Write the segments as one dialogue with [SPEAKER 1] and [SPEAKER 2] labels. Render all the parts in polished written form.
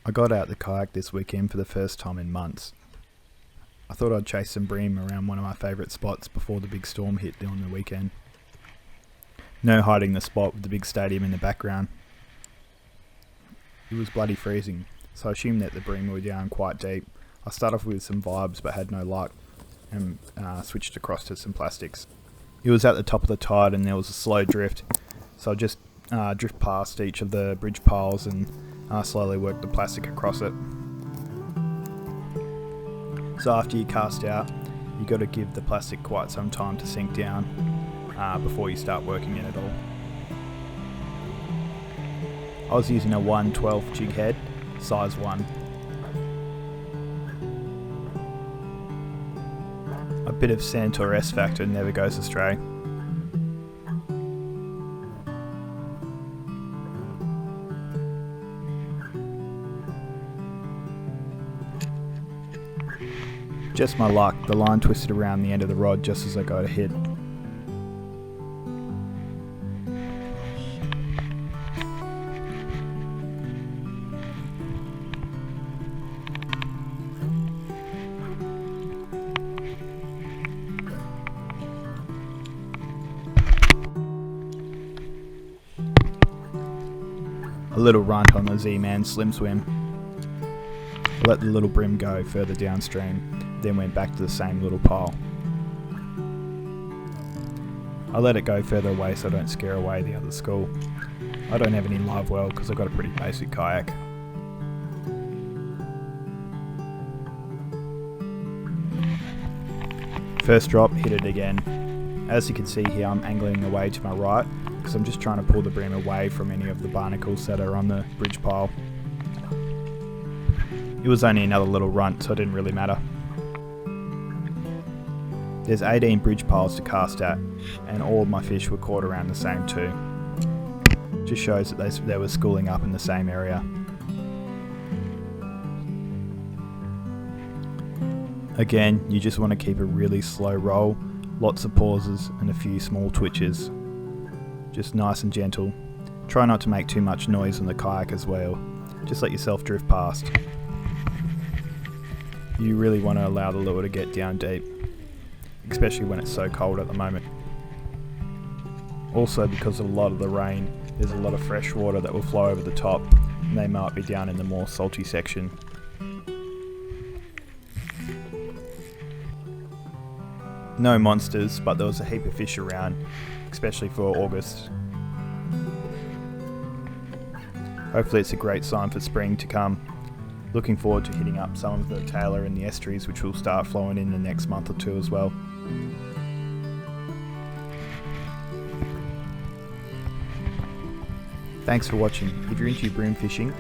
[SPEAKER 1] I got out the kayak this weekend for the first time in months. I thought I'd chase some bream around one of my favourite spots before the big storm hit on the weekend. No hiding the spot with the big stadium in the background. It was bloody freezing, so I assumed that the bream were down quite deep. I started off with some vibes but had no luck and switched across to some plastics. It was at the top of the tide and there was a slow drift, so I just drift past each of the bridge piles and slowly work the plastic across it. So after you cast out, you got to give the plastic quite some time to sink down before you start working it at all. I was using a 1/12 jig head, size 1. A bit of scent or S factor never goes astray. Just my luck, the line twisted around the end of the rod just as I got a hit. A little runt on the Z-Man slim swim. I let the little bream go further downstream, then went back to the same little pile. I let it go further away so I don't scare away the other school. I don't have any live well because I've got a pretty basic kayak. First drop, hit it again. As you can see here, I'm angling away to my right because I'm just trying to pull the bream away from any of the barnacles that are on the bridge pile. It was only another little runt, so it didn't really matter. There's 18 bridge piles to cast at, and all of my fish were caught around the same too. Just shows that they were schooling up in the same area. Again, you just want to keep a really slow roll, lots of pauses and a few small twitches. Just nice and gentle. Try not to make too much noise on the kayak as well. Just let yourself drift past. You really want to allow the lure to get down deep, especially when it's so cold at the moment. Also, because of a lot of the rain, there's a lot of fresh water that will flow over the top, and they might be down in the more salty section. No monsters, but there was a heap of fish around, especially for August. Hopefully it's a great sign for spring to come. Looking forward to hitting up some of the tailor and the estuaries, which will start flowing in the next month or two as well. Thanks for watching. If you're into bream fishing,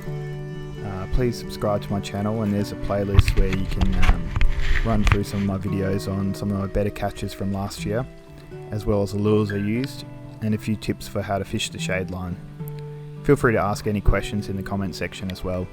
[SPEAKER 1] please subscribe to my channel, and there's a playlist where you can run through some of my videos on some of my better catches from last year, as well as the lures I used, and a few tips for how to fish the shade line. Feel free to ask any questions in the comment section as well.